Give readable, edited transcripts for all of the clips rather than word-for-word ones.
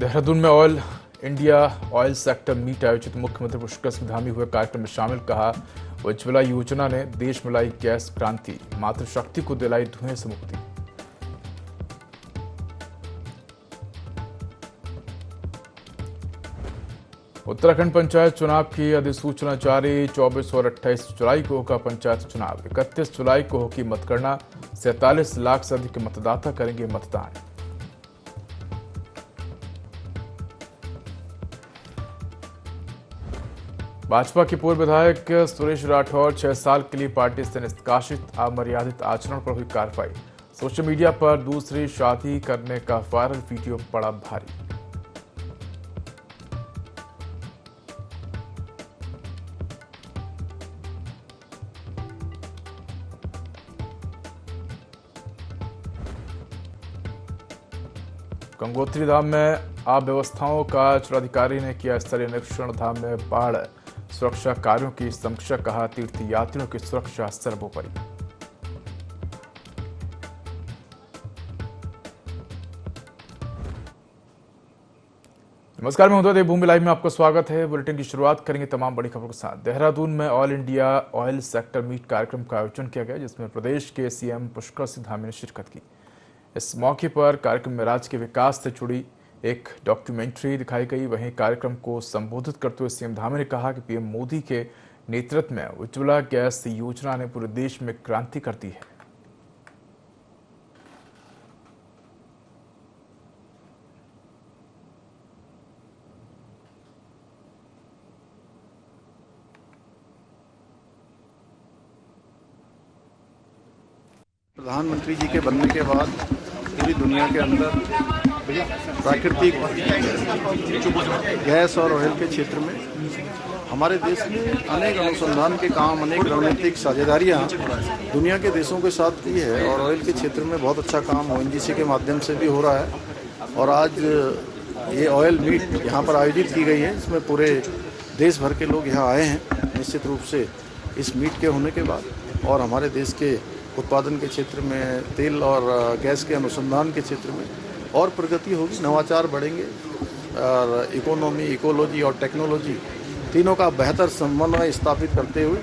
देहरादून में oil India oil sector meet आयोजित मुख्यमंत्री पुष्कर सिंह धामी हुए कार्यक्रम में शामिल। कहा, उज्ज्वला योजना ने देश में लाई गैस क्रांति, मातृशक्ति को दिलाई धुएं से मुक्ति। उत्तराखंड पंचायत चुनाव की अधिसूचना जारी। 24 और 28 जुलाई को होगा पंचायत चुनाव। 31 जुलाई को होगी मतगणना। 47 लाख से अधिक मतदाता करेंगे मतदान। भाजपा के पूर्व विधायक सुरेश राठौर 6 साल के लिए पार्टी से निष्कासित। अमर्यादित आचरण पर हुई कार्रवाई। सोशल मीडिया पर दूसरी शादी करने का वायरल वीडियो पड़ा भारी। गंगोत्री धाम में अव्यवस्थाओं का जिलाधिकारी ने किया स्तरीय निरीक्षण। धाम में बाढ़ सुरक्षा कार्यों की समीक्षा। कहा, तीर्थ यात्रियों की सुरक्षा सर्वोपरि। नमस्कार, मैं उदय देवभूमि लाइव में आपका स्वागत है। बुलेटिन की शुरुआत करेंगे तमाम बड़ी खबरों के साथ। देहरादून में all India oil sector meet कार्यक्रम का आयोजन किया गया, जिसमें प्रदेश के सीएम पुष्कर सिंह धामी ने शिरकत की। इस मौके पर कार्यक्रम में राज्य के विकास से जुड़ी एक डॉक्यूमेंट्री दिखाई गई। वहीं कार्यक्रम को संबोधित करते हुए सीएम धामी ने कहा कि पीएम मोदी के नेतृत्व में उज्ज्वला गैस योजना ने पूरे देश में क्रांति कर दी है। प्रधानमंत्री जी के बनने के बाद पूरी दुनिया के अंदर प्राकृतिक गैस और ऑयल के क्षेत्र में हमारे देश ने अनेक अनुसंधान के काम, अनेक रणनीतिक साझेदारियां दुनिया के देशों के साथ की है और ऑयल के क्षेत्र में बहुत अच्छा काम ओएनजीसी के माध्यम से भी हो रहा है। और आज ये ऑयल मीट यहाँ पर आयोजित की गई है, इसमें पूरे देश भर के लोग यहाँ आए हैं। निश्चित रूप से इस मीट के होने के बाद और हमारे देश के उत्पादन के क्षेत्र में, तेल और गैस के अनुसंधान के क्षेत्र में और प्रगति होगी, नवाचार बढ़ेंगे और इकोनॉमी, इकोलॉजी और टेक्नोलॉजी तीनों का बेहतर समन्वय स्थापित करते हुए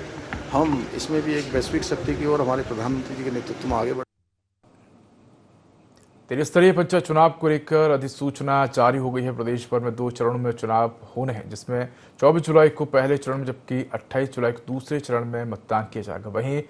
हम इसमें भी एक वैश्विक शक्ति की ओर हमारे प्रधानमंत्री जी के नेतृत्व में आगे बढ़े। त्रिस्तरीय पंचायत चुनाव को लेकर अधिसूचना जारी हो गई है। प्रदेश भर में 2 चरणों में चुनाव होने हैं, जिसमें 24 जुलाई को पहले चरण में जबकि 28 जुलाई को दूसरे चरण में मतदान किया जाएगा। वहीं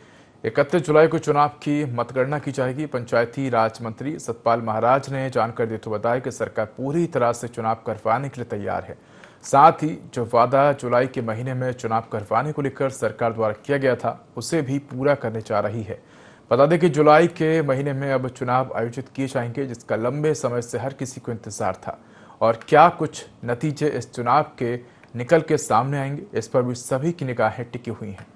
31 जुलाई को चुनाव की मतगणना की जाएगी। पंचायती राज मंत्री सतपाल महाराज ने जानकारी देते हुए बताया कि सरकार पूरी तरह से चुनाव करवाने के लिए तैयार है। साथ ही जो वादा जुलाई के महीने में चुनाव करवाने को लेकर सरकार द्वारा किया गया था, उसे भी पूरा करने जा रही है। बता दें कि जुलाई के महीने में अब चुनाव आयोजित किए जाएंगे, जिसका लंबे समय से हर किसी को इंतजार था। और क्या कुछ नतीजे इस चुनाव के निकल के सामने आएंगे, इस पर भी सभी की निगाहें टिकी हुई हैं।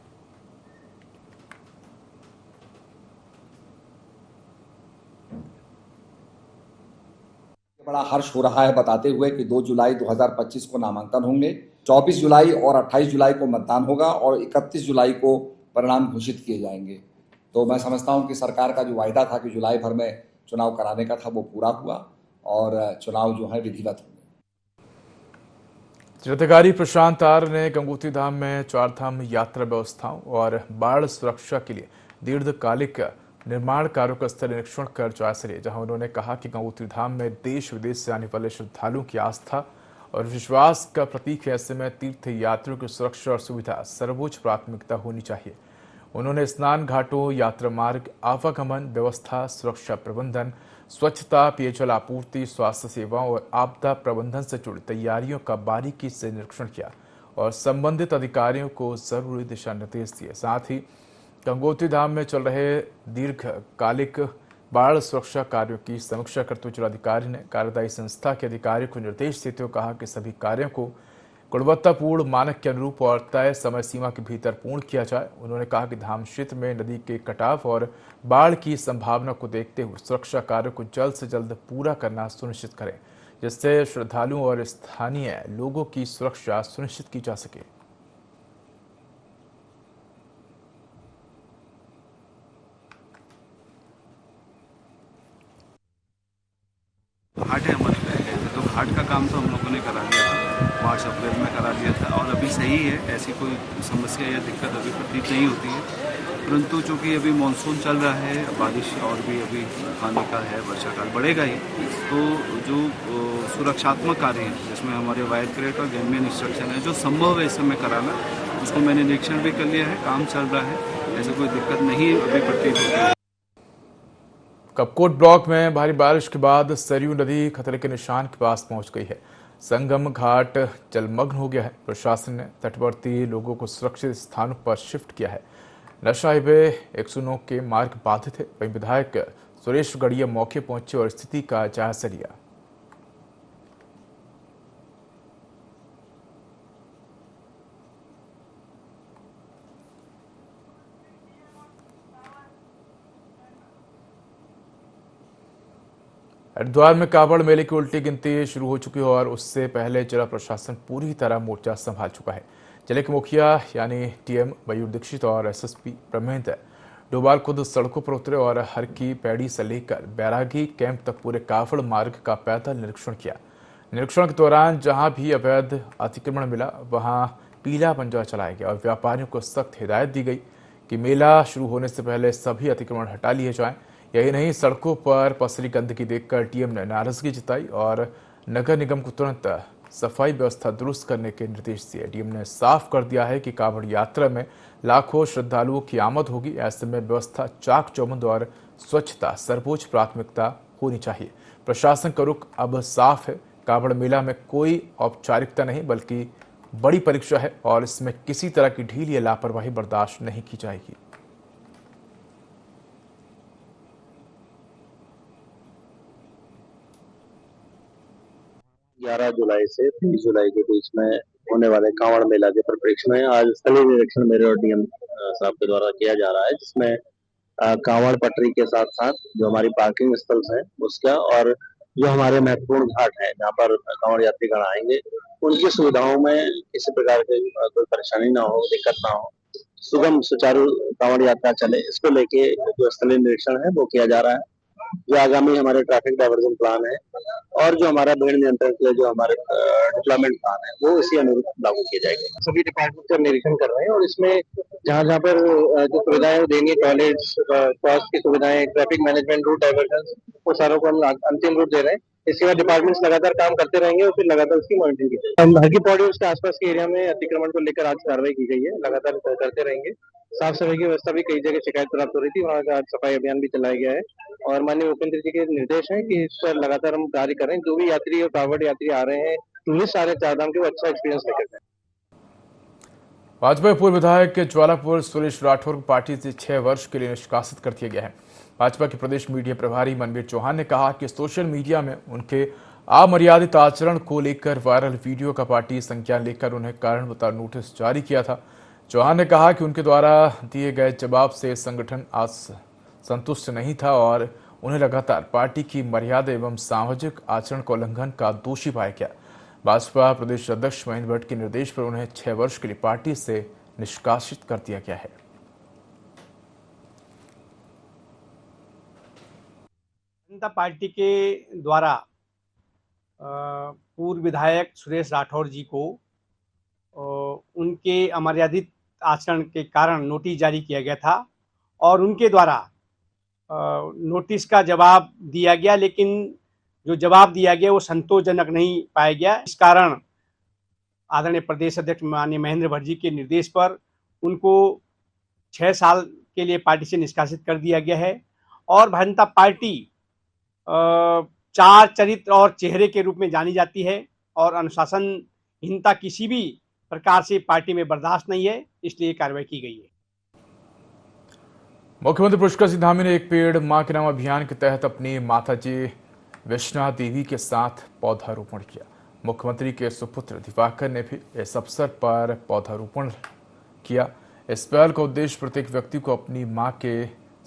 बड़ा हर्ष हो रहा है बताते हुए कि 2 जुलाई 2025 को नामांकन होंगे, 24 जुलाई और 28 जुलाई को मतदान होगा और 31 जुलाई को परिणाम घोषित किए जाएंगे। तो मैं समझता हूं कि सरकार का जो वायदा था कि जुलाई भर में चुनाव कराने का था, वो पूरा हुआ और चुनाव जो है विधिवत होंगे। जिलाधिकारी प्रशांत आर ने गंगोत्री धाम में चारधाम यात्रा व्यवस्थाओं और बाढ़ सुरक्षा के लिए दीर्घकालिक निर्माण कार्यों का स्थलीय निरीक्षण कर जायजा लिया, जहां उन्होंने कहा कि गंगोत्री धाम में देश विदेश से आने वाले श्रद्धालुओं की आस्था और विश्वास का प्रतीक है। ऐसे में तीर्थ यात्रियों की सुरक्षा और सुविधा सर्वोच्च प्राथमिकता होनी चाहिए। उन्होंने स्नान घाटों, यात्रा मार्ग, आवागमन व्यवस्था, सुरक्षा प्रबंधन, स्वच्छता, पेयजल आपूर्ति, स्वास्थ्य सेवाओं और आपदा प्रबंधन से जुड़ी तैयारियों का बारीकी से निरीक्षण किया और संबंधित अधिकारियों को जरूरी दिशा निर्देश दिए। साथ ही गंगोत्री धाम में चल रहे दीर्घकालिक बाढ़ सुरक्षा कार्यों की समीक्षा करते हुए जिलाधिकारी ने कार्यदायी संस्था के अधिकारियों को निर्देश देते हुए कहा कि सभी कार्यों को गुणवत्तापूर्ण मानक के अनुरूप और तय समय सीमा के भीतर पूर्ण किया जाए। उन्होंने कहा कि धाम क्षेत्र में नदी के कटाव और बाढ़ की संभावना को देखते हुए सुरक्षा कार्यों को जल्द से जल्द पूरा करना सुनिश्चित करें, जिससे श्रद्धालुओं और स्थानीय लोगों की सुरक्षा सुनिश्चित की जा सके। घाट है हमारे, तो घाट का काम तो हम लोगों ने करा दिया था, मार्च अप्रैल में करा दिया था और अभी सही है, ऐसी कोई समस्या या दिक्कत अभी प्रतीत नहीं होती है। परंतु चूँकि अभी मानसून चल रहा है, बारिश और भी अभी आने का है, वर्षा काल बढ़ेगा ही, तो जो सुरक्षात्मक कार्य हैं जिसमें हमारे वायर क्रेट और गैंगमैन इंस्ट्रक्शन है, जो संभव है इस समय कराना, उसको मैंने निरीक्षण भी कर लिया है, काम चल रहा है, ऐसे कोई दिक्कत नहीं अभी प्रतीत होती है। कपकोट ब्लॉक में भारी बारिश के बाद सरयू नदी खतरे के निशान के पास पहुंच गई है। संगम घाट जलमग्न हो गया है। प्रशासन ने तटवर्ती लोगों को सुरक्षित स्थानों पर शिफ्ट किया है। नशा हाईवे 109 के मार्ग बाधित है। वहीं विधायक सुरेश गड़िया मौके पहुंचे और स्थिति का जायजा लिया। 'हरिद्वार में कावड़ मेले की उल्टी गिनती शुरू हो चुकी है और उससे पहले जिला प्रशासन पूरी तरह मोर्चा संभाल चुका है। जिले के मुखिया यानी टीएम मयूर दीक्षित और एसएसपी ब्रह्मेंद्र डोभाल खुद सड़कों पर उतरे और हर की पैड़ी से लेकर बैरागी कैंप तक पूरे कावड़ मार्ग का पैदल निरीक्षण किया। निरीक्षण के दौरान जहां भी अवैध अतिक्रमण मिला वहां पीला पंजा चलाया गया और व्यापारियों को सख्त हिदायत दी गई कि मेला शुरू होने से पहले सभी अतिक्रमण हटा लिए जाएं। यही नहीं, सड़कों पर पसरी गंदगी देखकर टीएम ने नाराजगी जताई और नगर निगम को तुरंत सफाई व्यवस्था दुरुस्त करने के निर्देश दिए। डीएम ने साफ कर दिया है कि कांवड़ यात्रा में लाखों श्रद्धालुओं की आमद होगी। ऐसे में व्यवस्था चाक चौबंद और स्वच्छता सर्वोच्च प्राथमिकता होनी चाहिए। प्रशासन का रुख अब साफ है। कांवड़ मेला में कोई औपचारिकता नहीं बल्कि बड़ी परीक्षा है और इसमें किसी तरह की ढील या लापरवाही बर्दाश्त नहीं की जाएगी। 11 जुलाई से 23 जुलाई के बीच में होने वाले कांवड़ मेला के परिप्रेक्ष्य में आज स्थलीय निरीक्षण मेरे और डीएम साहब के द्वारा किया जा रहा है, जिसमें कांवड़ पटरी के साथ साथ जो हमारी पार्किंग स्थल है उसका और जो हमारे महत्वपूर्ण घाट है जहाँ पर कांवड़ यात्रीगण आएंगे उनकी सुविधाओं में किसी प्रकार की कोई परेशानी ना हो, दिक्कत ना हो, सुगम सुचारू कांवड़ यात्रा चले, इसको लेके जो स्थलीय निरीक्षण है वो किया जा रहा है। जो आगामी हमारे ट्रैफिक डायवर्जन प्लान है और जो हमारा भीड़ नियंत्रण के जो हमारे डिप्लॉयमेंट प्लान है वो इसी अनुरूप लागू किए जाएंगे। सभी डिपार्टमेंट का निरीक्षण कर रहे हैं और इसमें जहाँ जहाँ पर जो सुविधाएं देंगे, टॉयलेट्स, स्वास्थ्य की सुविधाएं, ट्रैफिक मैनेजमेंट, रूट डायवर्जन, वो सारों को हम अंतिम रूप दे रहे हैं। इसके बाद डिपार्टमेंट्स लगातार काम करते रहेंगे और फिर लगातार उसकी मॉनिटरिंग की जाएगी। हरकी पौड़ी उसके आसपास के एरिया में अतिक्रमण को लेकर आज कार्रवाई की गई है, लगातार करते रहेंगे। साफ सफाई की व्यवस्था भी कई जगह शिकायत प्राप्त हो रही थी, वहाँ का आज सफाई अभियान भी चलाया गया है और माननीय मुख्यमंत्री जी के निर्देश है कि इस पर लगातार हम कार्य करें। जो भी यात्री और कांवड़ यात्री आ रहे हैं, टूरिस्ट आ रहे हैं चारधाम के, वो अच्छा एक्सपीरियंस लेकर जाए। भाजपा पूर्व विधायक ज्वालापुर सुरेश राठौर को पार्टी से 6 वर्ष के लिए निष्कासित कर दिया गया है। भाजपा के प्रदेश मीडिया प्रभारी मनवीर चौहान ने कहा कि सोशल मीडिया में उनके अमर्यादित आचरण को लेकर वायरल वीडियो का पार्टी संज्ञान लेकर उन्हें कारण बताओ नोटिस जारी किया था। चौहान ने कहा कि उनके द्वारा दिए गए जवाब से संगठन आज संतुष्ट नहीं था और उन्हें लगातार पार्टी की मर्यादा एवं सामाजिक आचरण का उल्लंघन का दोषी पाया गया। भाजपा प्रदेश अध्यक्ष महेंद्र भट्ट के निर्देश पर उन्हें 6 वर्ष के लिए पार्टी से निष्कासित कर दिया गया है। जनता पार्टी के द्वारा पूर्व विधायक सुरेश राठौर जी को उनके अमर्यादित आचरण के कारण नोटिस जारी किया गया था और उनके द्वारा नोटिस का जवाब दिया गया, लेकिन जो जवाब दिया गया वो संतोषजनक नहीं पाया गया। इस कारण आदरणीय प्रदेश अध्यक्ष माननीय महेंद्र भट्ट जी के निर्देश पर उनको 6 साल के लिए पार्टी से निष्कासित कर दिया गया है और भारतीय जनता पार्टी 4 चरित्र और चेहरे के रूप में जानी जाती है और अनुशासनहीनता किसी भी प्रकार से पार्टी में बर्दाश्त नहीं है, इसलिए कार्रवाई की गई है। मुख्यमंत्री पुष्कर सिंह धामी ने एक पेड़ मां के नाम अभियान के तहत अपनी माताजी वैष्णो देवी के साथ पौधारोपण किया। मुख्यमंत्री के सुपुत्र दिवाकर ने भी इस अवसर पर पौधारोपण किया। इस पहल का उद्देश्य प्रत्येक व्यक्ति को अपनी मां के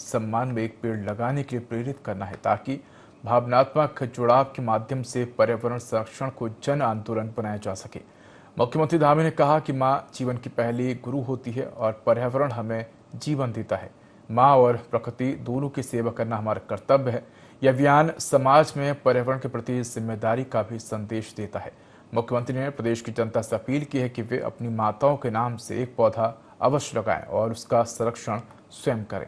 सम्मान में एक पेड़ लगाने के लिए प्रेरित करना है ताकि भावनात्मक जुड़ाव के माध्यम से पर्यावरण संरक्षण को जन आंदोलन बनाया जा सके। मुख्यमंत्री धामी ने कहा कि मां जीवन की पहली गुरु होती है और पर्यावरण हमें जीवन देता है। मां और प्रकृति दोनों की सेवा करना हमारा कर्तव्य है। यह अभियान समाज में पर्यावरण के प्रति जिम्मेदारी का भी संदेश देता है। मुख्यमंत्री ने प्रदेश की जनता से अपील की है कि वे अपनी माताओं के नाम से एक पौधा अवश्य लगाएं और उसका संरक्षण स्वयं करें।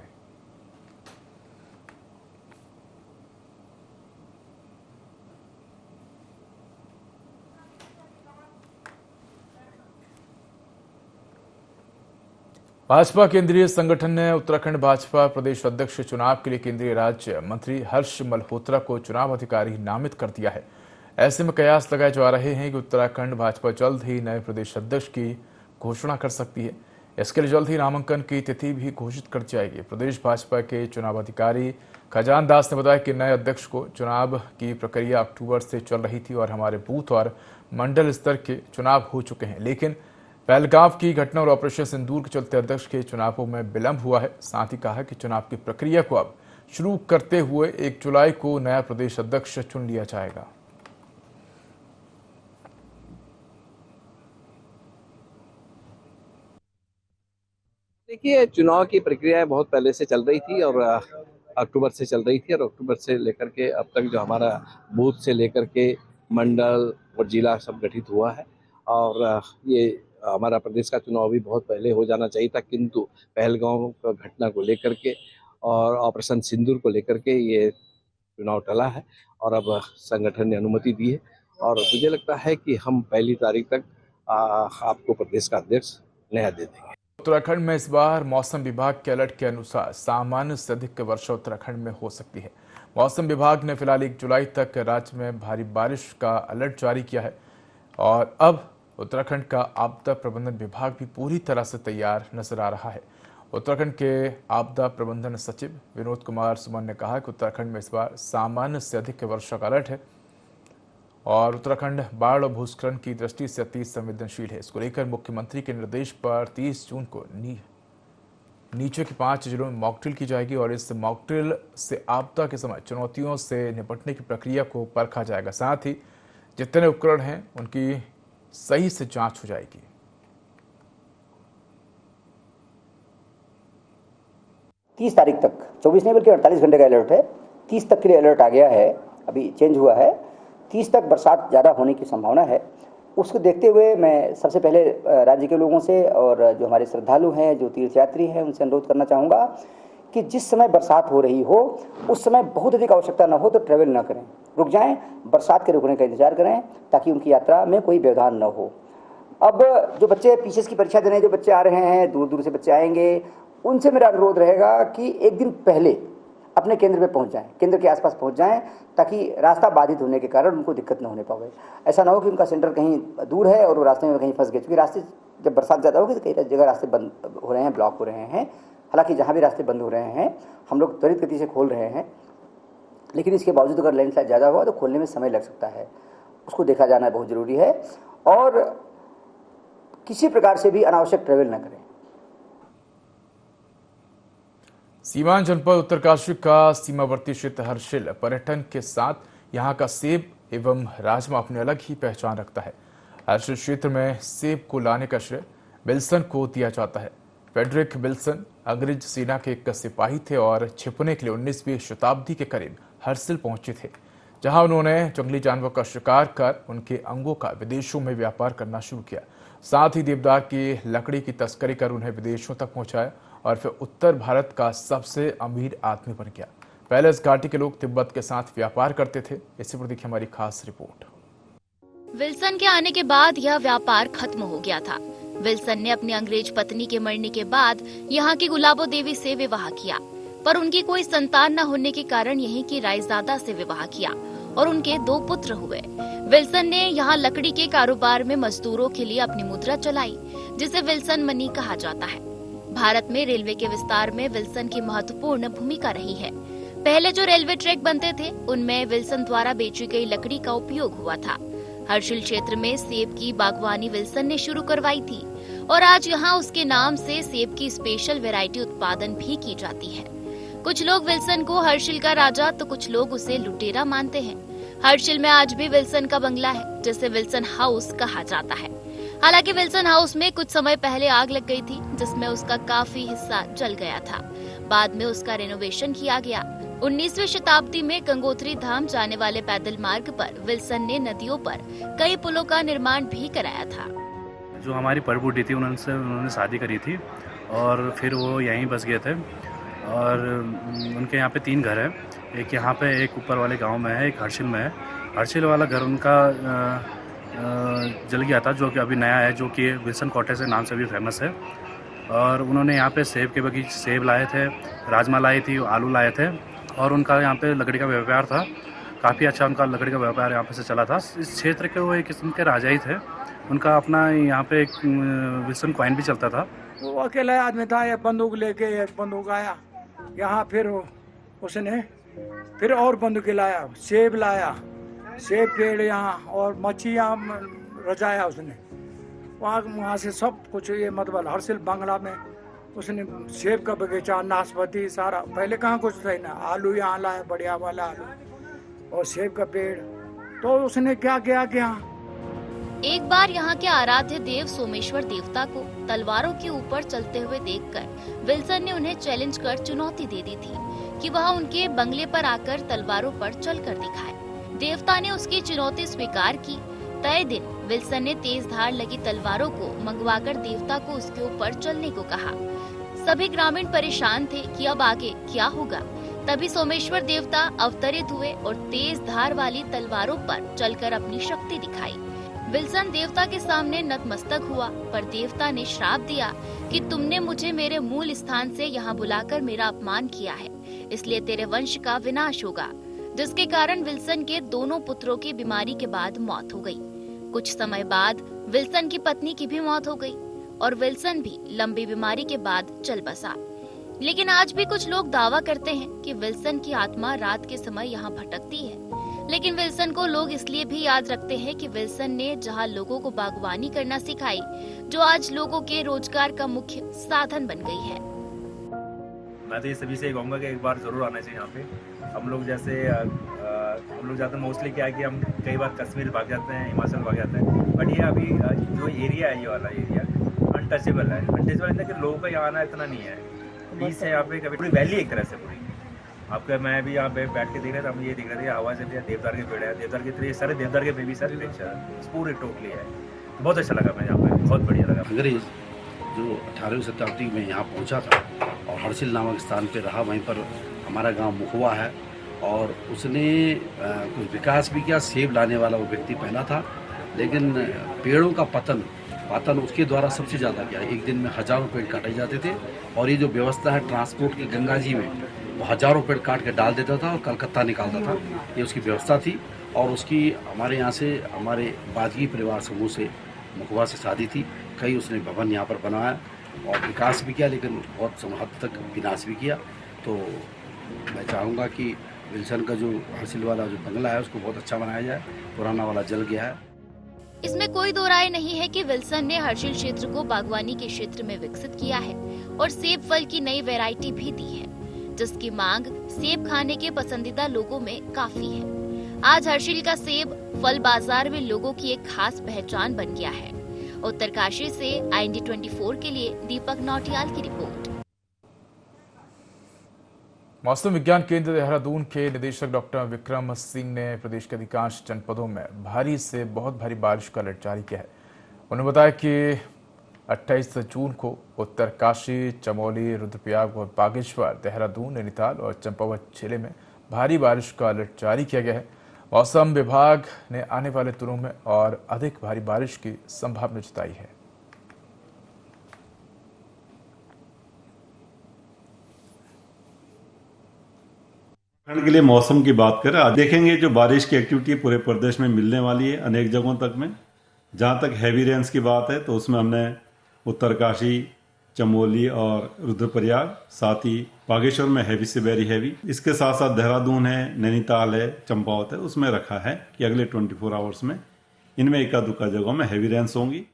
भाजपा केंद्रीय संगठन ने उत्तराखंड भाजपा प्रदेश अध्यक्ष चुनाव के लिए केंद्रीय राज्य मंत्री हर्ष मल्होत्रा को चुनाव अधिकारी नामित कर दिया है। ऐसे में कयास लगाए जा रहे हैं कि उत्तराखंड भाजपा जल्द ही नए प्रदेश अध्यक्ष की घोषणा कर सकती है। इसके लिए जल्द ही नामांकन की तिथि भी घोषित कर जाएगी। प्रदेश भाजपा के चुनाव अधिकारी खजान दास ने बताया कि नए अध्यक्ष को चुनाव की प्रक्रिया अक्टूबर से चल रही थी और हमारे बूथ और मंडल स्तर के चुनाव हो चुके हैं, लेकिन पहलगांव की घटना और ऑपरेशन सिंदूर के चलते अध्यक्ष के चुनावों में विलंब हुआ है। साथ ही कहा कि चुनाव की प्रक्रिया को अब शुरू करते हुए 1 जुलाई को नया प्रदेश अध्यक्ष चुन लिया जाएगा। देखिए, चुनाव की प्रक्रियाएं बहुत पहले से चल रही थी और अक्टूबर से चल रही थी और अक्टूबर से लेकर के अब तक जो हमारा बूथ से लेकर के मंडल और जिला सब गठित हुआ है और ये हमारा प्रदेश का चुनाव भी बहुत पहले हो जाना चाहिए था, किंतु पहलगांव का घटना को लेकर के और ऑपरेशन सिंदूर को लेकर के ये चुनाव टला है और अब संगठन ने अनुमति दी है और मुझे लगता है कि हम 1 तारीख तक आपको प्रदेश का अध्यक्ष नया दे देंगे। उत्तराखंड में इस बार मौसम विभाग के अलर्ट के अनुसार सामान्य से अधिक वर्षा उत्तराखंड में हो सकती है। मौसम विभाग ने फिलहाल 1 जुलाई तक राज्य में भारी बारिश का अलर्ट जारी किया है और अब उत्तराखंड का आपदा प्रबंधन विभाग भी पूरी तरह से तैयार नजर आ रहा है। उत्तराखंड के आपदा प्रबंधन सचिव विनोद कुमार सुमन ने कहा कि उत्तराखंड में इस बार सामान्य से अधिक वर्षा का अलर्ट है और उत्तराखंड बाढ़ और भूस्खलन की दृष्टि से अति संवेदनशील है। इसको लेकर मुख्यमंत्री के निर्देश पर 30 जून को नीचे के 5 जिलों में मॉकड्रिल की जाएगी और इस मॉकड्रिल से आपदा के समय चुनौतियों से निपटने की प्रक्रिया को परखा जाएगा। साथ ही जितने उपकरण हैं उनकी सही से जांच हो जाएगी। तीस तारीख तक 24 नहीं बल्कि 48 घंटे का अलर्ट है। 30 तक के लिए अलर्ट आ गया है, अभी चेंज हुआ है। 30 तक बरसात ज़्यादा होने की संभावना है। उसको देखते हुए मैं सबसे पहले राज्य के लोगों से और जो हमारे श्रद्धालु हैं, जो तीर्थयात्री हैं, उनसे अनुरोध करना चाहूँगा कि जिस समय बरसात हो रही हो उस समय बहुत अधिक आवश्यकता न हो तो ट्रैवल न करें, रुक जाएं, बरसात के रुकने का इंतजार करें ताकि उनकी यात्रा में कोई व्यवधान न हो। अब जो बच्चे पीसीएस की परीक्षा देने जो बच्चे आ रहे हैं, दूर दूर से बच्चे आएंगे, उनसे मेरा अनुरोध रहेगा कि एक दिन पहले अपने केंद्र पे पहुंच जाएं, केंद्र के आसपास पहुंच जाएं ताकि रास्ता बाधित होने के कारण उनको दिक्कत न होने पावे। ऐसा ना हो कि उनका सेंटर कहीं दूर है और वो रास्ते में कहीं फंस गए, क्योंकि रास्ते जब बरसात ज़्यादा होगी तो कई जगह रास्ते बंद हो रहे हैं, ब्लॉक हो रहे हैं। हालांकि जहाँ भी रास्ते बंद हो रहे हैं हम लोग त्वरित गति से खोल रहे हैं, लेकिन इसके बावजूद अगर लैंडस्लाइड ज़्यादा हुआ तो खोलने में समय लग सकता है। उसको देखा जाना बहुत ज़रूरी है और किसी प्रकार से भी अनावश्यक ट्रैवल न करें। सीवान जनपद उत्तरकाशी का सीमावर्ती क्षेत्र हर्षिल पर्यटन के साथ यहाँ का सेब एवं राजमा अपनी अलग ही पहचान रखता है। हर्षिल क्षेत्र में सेब को लाने का श्रेय विल्सन को दिया जाता है। फ्रेडरिक विल्सन अंग्रेज सेना के एक सिपाही थे और छिपने के लिए 19वीं शताब्दी के करीब हर्षिल पहुंचे थे, जहां उन्होंने जंगली जानवरों का शिकार कर उनके अंगों का विदेशों में व्यापार करना शुरू किया। साथ ही देवदार की लकड़ी की तस्करी कर उन्हें विदेशों तक पहुंचाया और फिर उत्तर भारत का सबसे अमीर आदमी बन गया। पहले इस घाटी के लोग तिब्बत के साथ व्यापार करते थे। इसी पर देखिए हमारी खास रिपोर्ट। विल्सन के आने के बाद यह व्यापार खत्म हो गया था। विल्सन ने अपनी अंग्रेज पत्नी के मरने के बाद यहाँ की गुलाबो देवी से विवाह किया, पर उनकी कोई संतान न होने के कारण यहीं की रायजादा से विवाह किया और उनके 2 पुत्र हुए। विल्सन ने यहाँ लकड़ी के कारोबार में मजदूरों के लिए अपनी मुद्रा चलाई, जिसे विल्सन मनी कहा जाता है। भारत में रेलवे के विस्तार में विल्सन की महत्वपूर्ण भूमिका रही है। पहले जो रेलवे ट्रैक बनते थे उनमें विल्सन द्वारा बेची गई लकड़ी का उपयोग हुआ था। हर्षिल क्षेत्र में सेब की बागवानी विल्सन ने शुरू करवाई थी और आज यहाँ उसके नाम से सेब की स्पेशल वैरायटी उत्पादन भी की जाती है। कुछ लोग विल्सन को हर्षिल का राजा तो कुछ लोग उसे लुटेरा मानते हैं। हर्षिल में आज भी विल्सन का बंगला है, जिसे विल्सन हाउस कहा जाता है। हालांकि विल्सन हाउस में कुछ समय पहले आग लग गई थी, जिसमें उसका काफी हिस्सा जल गया था। बाद में उसका रेनोवेशन किया गया। 19वीं शताब्दी में गंगोत्री धाम जाने वाले पैदल मार्ग पर विल्सन ने नदियों पर कई पुलों का निर्माण भी कराया था। जो हमारी परबूढ़ी थी उन्होंने शादी करी थी और फिर वो यहीं बस गए थे और उनके यहाँ पे 3 घर है। एक यहाँ पे, एक ऊपर वाले गांव में है, एक हर्षिल में है। हर्षिल वाला घर उनका जल गया था, जो कि अभी नया है, जो कि विल्सन कॉटेज के नाम से भी फेमस है। और उन्होंने यहाँ पे सेब के बगीचे, सेब लाए थे, राजमा लाई थी, आलू लाए थे और उनका यहाँ पे लकड़ी का व्यापार था। काफ़ी अच्छा उनका लकड़ी का व्यापार यहाँ पे से चला था। इस क्षेत्र के वो एक किस्म के राजा ही थे। उनका अपना यहाँ पे एक विल्सन कॉइन भी चलता था। वो अकेला आदमी था, एक बंदूक लेके, एक बंदूक आया यहाँ, फिर उसने फिर और बंदूक लाया, सेब लाया, सेब पेड़ यहाँ और मच्छी यहाँ रचाया उसने। वहाँ से सब कुछ, ये मतलब हर्षिल बांग्ला में उसने सेब का बगीचा, नाशपाती सारा, पहले कहाँ कुछ था ना, आलू यहाँ लाया, बढ़िया वाला आलू और सेब का पेड़। तो उसने क्या किया कि एक बार यहाँ के आराध्य देव सोमेश्वर देवता को तलवारों के ऊपर चलते हुए देखकर विल्सन ने उन्हें चैलेंज कर चुनौती दे दी थी कि वह उनके बंगले पर आकर तलवारों पर चलकर दिखाए। देवता ने उसकी चुनौती स्वीकार की। तय दिन विल्सन ने तेज धार लगी तलवारों को मंगवाकर देवता को उसके ऊपर चलने को कहा। सभी ग्रामीण परेशान थे कि अब आगे क्या होगा। तभी सोमेश्वर देवता अवतरित हुए और तेज धार वाली तलवारों पर चलकर अपनी शक्ति दिखाई। विल्सन देवता के सामने नतमस्तक हुआ, पर देवता ने श्राप दिया कि तुमने मुझे मेरे मूल स्थान से यहाँ बुलाकर मेरा अपमान किया है, इसलिए तेरे वंश का विनाश होगा। जिसके कारण विल्सन के दोनों पुत्रों की बीमारी के बाद मौत हो गई। कुछ समय बाद विल्सन की पत्नी की भी मौत हो गई और विल्सन भी लंबी बीमारी के बाद चल बसा। लेकिन आज भी कुछ लोग दावा करते हैं कि विल्सन की आत्मा रात के समय यहाँ भटकती है। लेकिन विल्सन को लोग इसलिए भी याद रखते हैं कि विल्सन ने जहाँ लोगों को बागवानी करना सिखाई, जो आज लोगों के रोजगार का मुख्य साधन बन गई है। मैं तो ये सभी से कहूँगा कि एक बार जरूर आना चाहिए यहाँ पे। हम लोग जाते हैं मोस्टली क्या है कि हम कई बार कश्मीर भाग जाते हैं, हिमाचल भाग जाते हैं, बट ये अभी जो एरिया है, ये वाला एरिया अनटचेबल है। अनटचेबल इतना कि लोगों का यहाँ आना इतना नहीं है। बीच से यहाँ पे कभी पूरी वैली एक तरह से पूरी आपका, मैं भी यहाँ पे बैठ के देख रहा था, हम ये देख रहे थे हवा से भी देवदार के पेड़ है, देवदार के ट्री सारे, देवदार के बेबी सारे पूरे टोटली है। बहुत अच्छा लगा, मैं यहाँ पे बहुत बढ़िया लगा। अंग्रेज जो 18वीं शताब्दी में यहाँ पहुँचा था और हर्षिल नामक स्थान पे रहा, वहीं पर हमारा गांव मुखवा है और उसने कुछ विकास भी किया। सेब लाने वाला वो व्यक्ति पहला था, लेकिन पेड़ों का पतन उसके द्वारा सबसे ज़्यादा किया। एक दिन में हज़ारों पेड़ काटे जाते थे और ये जो व्यवस्था है ट्रांसपोर्ट की, गंगा जी में वो हज़ारों पेड़ काट के डाल देता था और कलकत्ता निकालता था। ये उसकी व्यवस्था थी और उसकी हमारे यहाँ से, हमारे बाजगी परिवार समूह से मुखवा से शादी थी। कई उसने भवन यहाँ पर बनाया और विकास भी किया, लेकिन बहुत हद तक विनाश भी किया। तो मैं चाहूँगा कि विल्सन का जो हर्षिल वाला जो बंगला है उसको बहुत अच्छा बनाया जाए। पुराना वाला जल गया है। इसमें कोई दो राय नहीं है कि विल्सन ने हर्षिल क्षेत्र को बागवानी के क्षेत्र में विकसित किया है और सेब फल की नई वैरायटी भी दी है, जिसकी मांग सेब खाने के पसंदीदा लोगों में काफी है। आज हर्षिल का सेब फल बाजार में लोगों की एक खास पहचान बन गया है। उत्तरकाशी से IND 24 के लिए दीपक नौटियाल की रिपोर्ट। मौसम विज्ञान केंद्र देहरादून के निदेशक डॉक्टर विक्रम सिंह ने प्रदेश के अधिकांश जनपदों में भारी से बहुत भारी बारिश का अलर्ट जारी किया है। उन्होंने बताया कि 28 जून को उत्तरकाशी, चमोली, रुद्रप्रयाग और बागेश्वर, देहरादून, नैनीताल और चंपावत जिले में भारी बारिश का अलर्ट जारी किया गया है। मौसम विभाग ने आने वाले दिनों में और अधिक भारी बारिश की संभावना जताई है। के लिए मौसम की बात करें, आज देखेंगे जो बारिश की एक्टिविटी पूरे प्रदेश में मिलने वाली है अनेक जगहों तक में। जहां तक हैवी रेन्स की बात है तो उसमें हमने उत्तरकाशी, चमोली और रुद्रप्रयाग, साथ ही बागेश्वर में हैवी से वेरी हैवी, इसके साथ साथ देहरादून है, नैनीताल है, चंपावत है, उसमें रखा है कि अगले 24 आवर्स में इनमें एका दुक्का जगहों में हैवी रेन्स होंगी।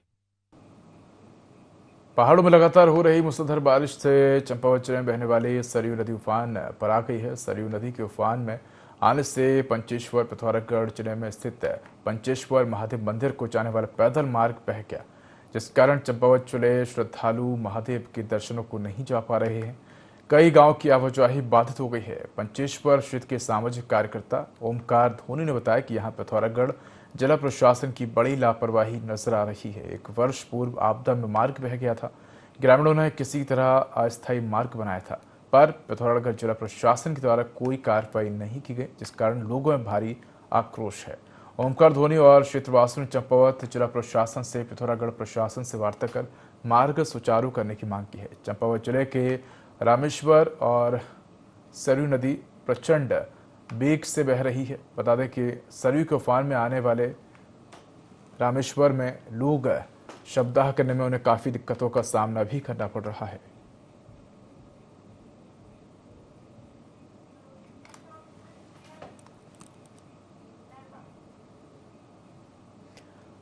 पहाड़ों में लगातार हो रही मूसलाधार बारिश से चंपावत जिले में बहने वाली सरयू नदी उफान पर आ गई है। सरयू नदी के उफान में आने से पंचेश्वर, पिथौरागढ़ जिले में स्थित पंचेश्वर महादेव मंदिर को जाने वाला पैदल मार्ग बह गया, जिस कारण चंपावत जिले श्रद्धालु महादेव के दर्शनों को नहीं जा पा रहे हैं। कई गांव की आवाजाही बाधित हो गई है। पंचेश्वर क्षेत्र के सामाजिक कार्यकर्ता ओमकार धोनी ने बताया कि यहां पिथौरागढ़ जिला प्रशासन की बड़ी लापरवाही नजर आ रही है। 1 वर्ष पूर्व आपदा में मार्ग बह गया था। ग्रामीणों ने किसी तरह अस्थायी मार्ग बनाया था, पर पिथौरागढ़ जिला प्रशासन के द्वारा कोई कार्रवाई नहीं की गई, जिस कारण लोगों में भारी आक्रोश है। ओमकार धोनी और क्षेत्रवासियों ने चंपावत जिला प्रशासन से पिथौरागढ़ प्रशासन से वार्ता कर मार्ग सुचारू करने की मांग की है। चंपावत जिले के रामेश्वर और सरयू नदी प्रचंड वेग से बह रही है। बता दें कि सरयू के उफान में आने वाले रामेश्वर में लोग शवदाह करने में उन्हें काफी दिक्कतों का सामना भी करना पड़ रहा है।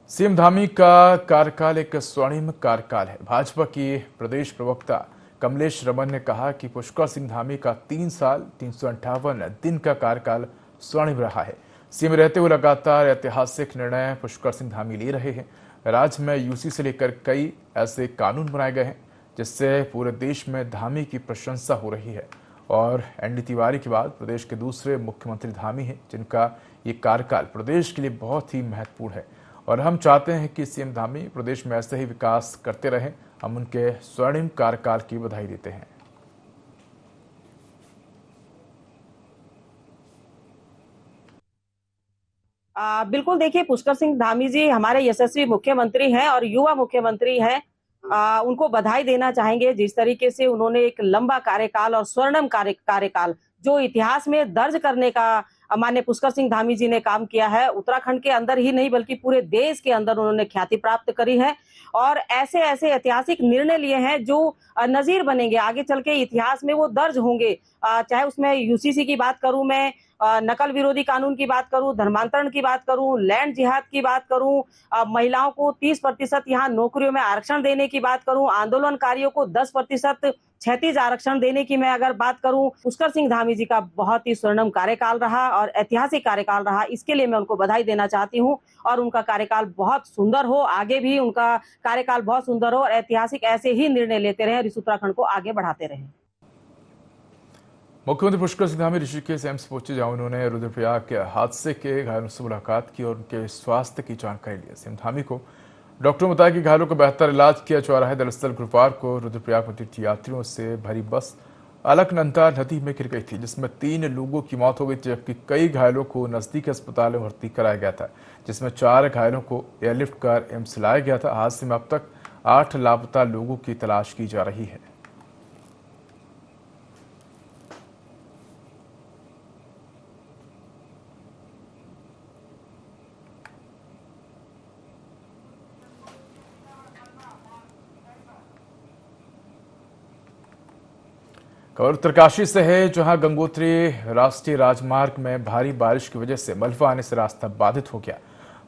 सीएम धामी का कार्यकाल एक स्वर्णिम कार्यकाल है। भाजपा के प्रदेश प्रवक्ता कमलेश रमन ने कहा कि पुष्कर सिंह धामी का 3 साल 358 दिन का कार्यकाल स्वर्णिम रहा है। सीएम रहते हुए लगातार ऐतिहासिक निर्णय पुष्कर सिंह धामी ले रहे हैं। राज्य में यूसी से लेकर कई ऐसे कानून बनाए गए हैं जिससे पूरे देश में धामी की प्रशंसा हो रही है। और एनडी तिवारी के बाद प्रदेश के दूसरे मुख्यमंत्री धामी हैं, जिनका ये कार्यकाल प्रदेश के लिए बहुत ही महत्वपूर्ण है। और हम चाहते हैं कि सीएम धामी प्रदेश में ऐसे ही विकास करते रहें। हम उनके स्वर्णिम कार्यकाल की बधाई देते हैं। बिल्कुल, देखिए, पुष्कर सिंह धामी जी हमारे यशस्वी मुख्यमंत्री हैं और युवा मुख्यमंत्री हैं। उनको बधाई देना चाहेंगे जिस तरीके से उन्होंने एक लंबा कार्यकाल और स्वर्णिम कार्यकाल जो इतिहास में दर्ज करने का माननीय पुष्कर सिंह धामी जी ने काम किया है। उत्तराखंड के अंदर ही नहीं बल्कि पूरे देश के अंदर उन्होंने ख्याति प्राप्त करी है और ऐसे ऐसे ऐतिहासिक निर्णय लिए हैं जो नजीर बनेंगे, आगे चल के इतिहास में वो दर्ज होंगे। चाहे उसमें यूसीसी की बात करूं, मैं नकल विरोधी कानून की बात करूं, धर्मांतरण की बात करूं, लैंड जिहाद की बात करूं, महिलाओं को 30% यहाँ नौकरियों में आरक्षण देने की बात करूं, आंदोलनकारियों को 10% क्षैतिज आरक्षण देने की मैं अगर बात करूं, पुष्कर सिंह धामी जी का बहुत ही स्वर्णिम कार्यकाल रहा और ऐतिहासिक कार्यकाल रहा। इसके लिए मैं उनको बधाई देना चाहती हूं और उनका कार्यकाल बहुत सुंदर हो, आगे भी उनका कार्यकाल बहुत सुंदर हो और ऐतिहासिक ऐसे ही निर्णय लेते रहे और इस उत्तराखंड को आगे बढ़ाते रहे। मुख्यमंत्री पुष्कर सिंह धामी ऋषिकेश एम्स पहुंचे, जहां उन्होंने रुद्रप्रयाग के हादसे के घायलों से मुलाकात की और उनके स्वास्थ्य की जानकारी ली। सीएम धामी को डॉक्टरों ने बताया कि घायलों का बेहतर इलाज किया जा रहा है। दरअसल गुरुवार को रुद्रप्रयाग में तीर्थयात्रियों से भरी बस अलकनंदा नदी में गिर गई थी, जिसमें 3 लोगों की मौत हो गई थी, जबकि कई घायलों को नजदीक अस्पताल में भर्ती कराया गया था, जिसमें 4 घायलों को एयरलिफ्ट कर एम्स लाया गया था। हादसे में अब तक 8 लापता लोगों की तलाश की जा रही है। खबर उत्तरकाशी से है, जहां गंगोत्री राष्ट्रीय राजमार्ग में भारी बारिश की वजह से मलबा आने से रास्ता बाधित हो गया।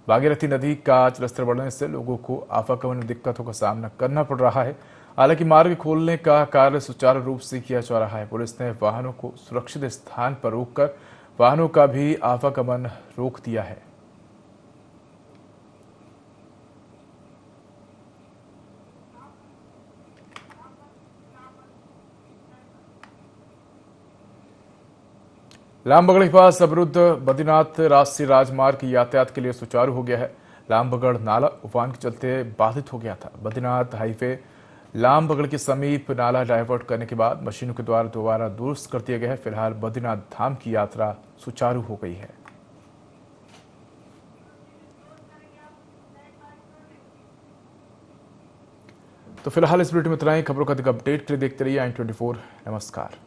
भागीरथी नदी का जलस्तर बढ़ने से लोगों को आवागमन में दिक्कतों का सामना करना पड़ रहा है। हालांकि मार्ग खोलने का कार्य सुचारू रूप से किया जा रहा है। पुलिस ने वाहनों को सुरक्षित स्थान पर रोककर वाहनों का भी आवागमन रोक दिया है। लामबगड़ के पास अवरुद्ध बद्रीनाथ राष्ट्रीय राजमार्ग यातायात के लिए सुचारू हो गया है। लामबगड़ नाला उफान के चलते बाधित हो गया था। बद्रीनाथ हाईवे लामबगड़ के समीप नाला डाइवर्ट करने के बाद मशीनों के द्वारा दोबारा दुरुस्त कर दिया गया है। फिलहाल बद्रीनाथ धाम की यात्रा सुचारू हो गई है। तो फिलहाल इस बुलेटिन में इतना ही। खबरों का अधिक अपडेट के लिए देखते रहिए i24। नमस्कार।